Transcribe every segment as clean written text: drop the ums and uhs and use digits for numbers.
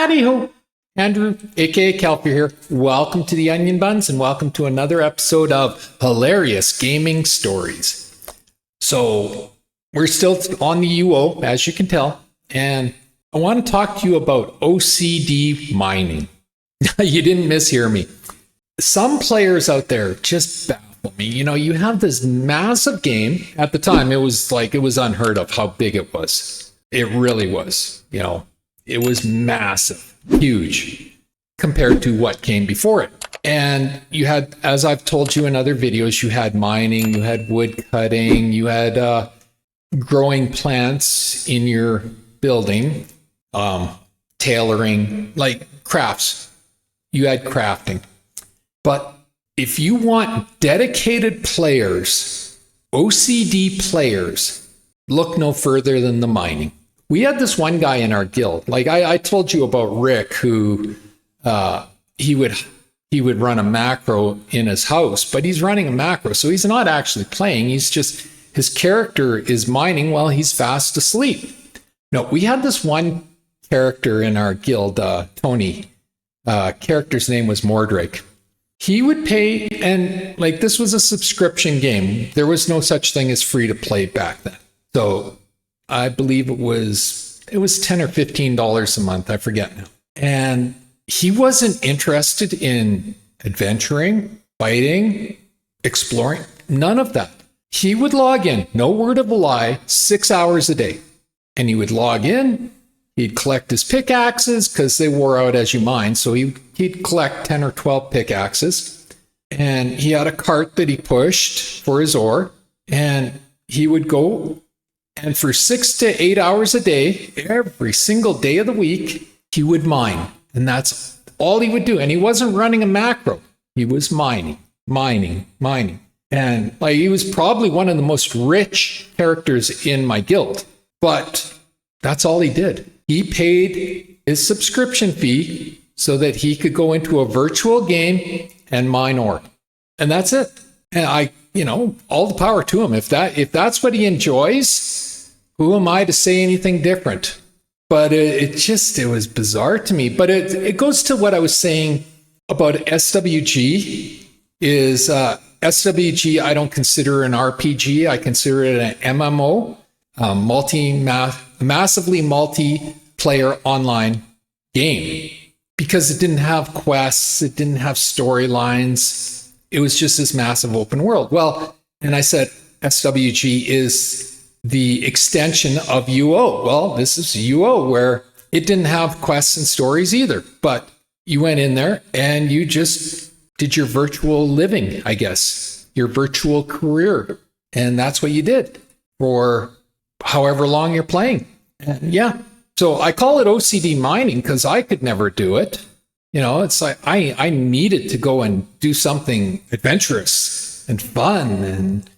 Howdy-ho! Andrew, aka Kelpie here. Welcome to the Onion Buns and welcome to another episode of Hilarious Gaming Stories. So, we're still on the UO, as you can tell, and I want to talk to you about OCD mining. You didn't mishear me. Some players out there just baffle me. You know, you have this massive game. At the time, it was unheard of how big it was. It really was, you know. It was massive, huge, compared to what came before it. And you had, as I've told you in other videos, you had mining, you had wood cutting, you had growing plants in your building, tailoring, like crafts. You had crafting. But if you want dedicated players, OCD players, look no further than the mining. We had this one guy in our guild. Like I told you about Rick, who he would run a macro in his house, but he's running a macro, so he's not actually playing. He's just, his character is mining while he's fast asleep. No, we had this one character in our guild, Tony. Character's name was Mordrake. He would pay, and like this was a subscription game. There was no such thing as free to play back then. So I believe it was $10 or $15 a month. I forget now. And he wasn't interested in adventuring, fighting, exploring, none of that. He would log in, no word of a lie, 6 hours a day. And he would log in, he'd collect his pickaxes because they wore out as you mine. So he'd collect 10 or 12 pickaxes. And he had a cart that he pushed for his ore. And he would go, and for 6 to 8 hours a day, every single day of the week, he would mine. And that's all he would do. And he wasn't running a macro. He was mining. And like he was probably one of the most rich characters in my guild. But that's all he did. He paid his subscription fee so that he could go into a virtual game and mine ore. And that's it. And all the power to him. If that's what he enjoys, who am I to say anything different? But it was bizarre to me. But it goes to what I was saying about SWG. Is SWG, I don't consider an RPG. I consider it an MMO, massively multiplayer online game. Because it didn't have quests, it didn't have storylines. It was just this massive open world. Well, and I said SWG is the extension of UO. Well, this is UO where it didn't have quests and stories either, but you went in there and you just did your virtual living, I guess, your virtual career. And that's what you did for however long you're playing. And yeah. So I call it OCD mining because I could never do it. You know, it's like I needed to go and do something adventurous and fun and,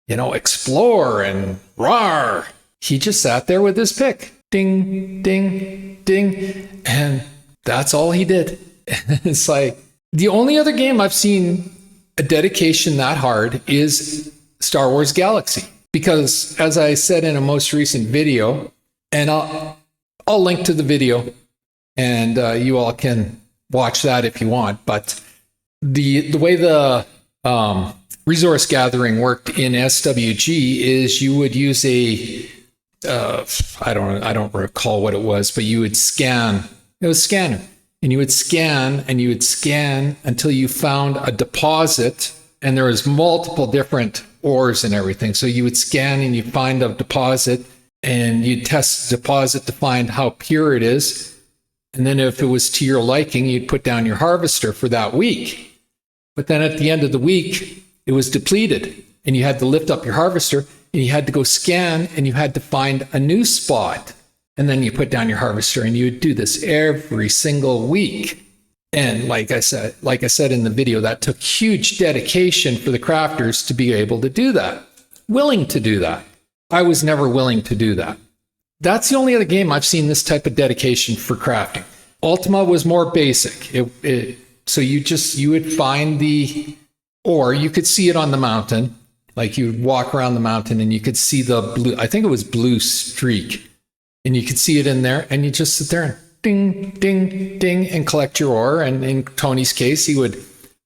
you know, explore and rawr. He just sat there with his pick. Ding, ding, ding. And that's all he did. It's like the only other game I've seen a dedication that hard is Star Wars Galaxy. Because as I said in a most recent video, and I'll link to the video and you all can watch that if you want. But the way the resource gathering worked in SWG is you would use I don't recall what it was, but you would scan. It was a scanner. And you would scan and you would scan until you found a deposit, and there was multiple different ores and everything. So you would scan and you find a deposit and you test the deposit to find how pure it is. And then if it was to your liking, you'd put down your harvester for that week. But then at the end of the week, it was depleted and you had to lift up your harvester and you had to go scan and you had to find a new spot. And then you put down your harvester and you would do this every single week. And like I said in the video, that took huge dedication for the crafters to be able to do that, willing to do that. I was never willing to do that. That's the only other game I've seen this type of dedication for crafting. Ultima was more basic. So you would find the ore, you could see it on the mountain. Like you would walk around the mountain and you could see the blue, I think it was blue streak. And you could see it in there and you just sit there and ding, ding, ding, and collect your ore. And in Tony's case, he would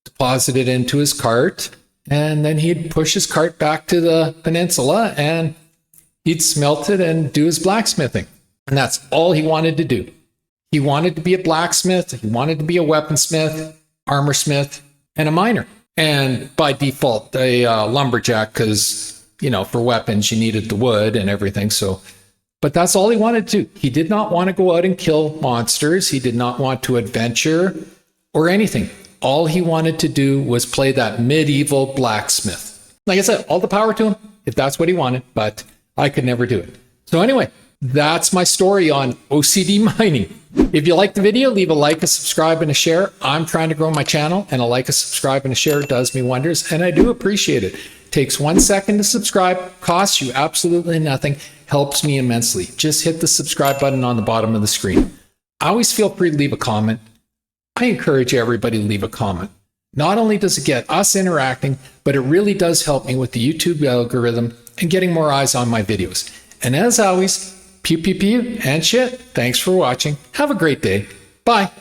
deposit it into his cart, and then he'd push his cart back to the peninsula, and he'd smelt it and do his blacksmithing. And that's all he wanted to do. He wanted to be a blacksmith, he wanted to be a weaponsmith, armor smith, and a miner. And by default, a lumberjack, because, you know, for weapons, you needed the wood and everything. So, but that's all he wanted to do. He did not want to go out and kill monsters. He did not want to adventure or anything. All he wanted to do was play that medieval blacksmith. Like I said, all the power to him if that's what he wanted, but I could never do it. So anyway, that's my story on OCD mining. If you like the video, leave a like, a subscribe, and a share. I'm trying to grow my channel, and a like, a subscribe, and a share does me wonders, and I do appreciate it. Takes 1 second to subscribe, costs you absolutely nothing, helps me immensely. Just hit the subscribe button on the bottom of the screen. Always feel free to leave a comment. I encourage everybody to leave a comment. Not only does it get us interacting, but it really does help me with the YouTube algorithm and getting more eyes on my videos. And as always, pew pew pew and shit. Thanks for watching. Have a great day. Bye.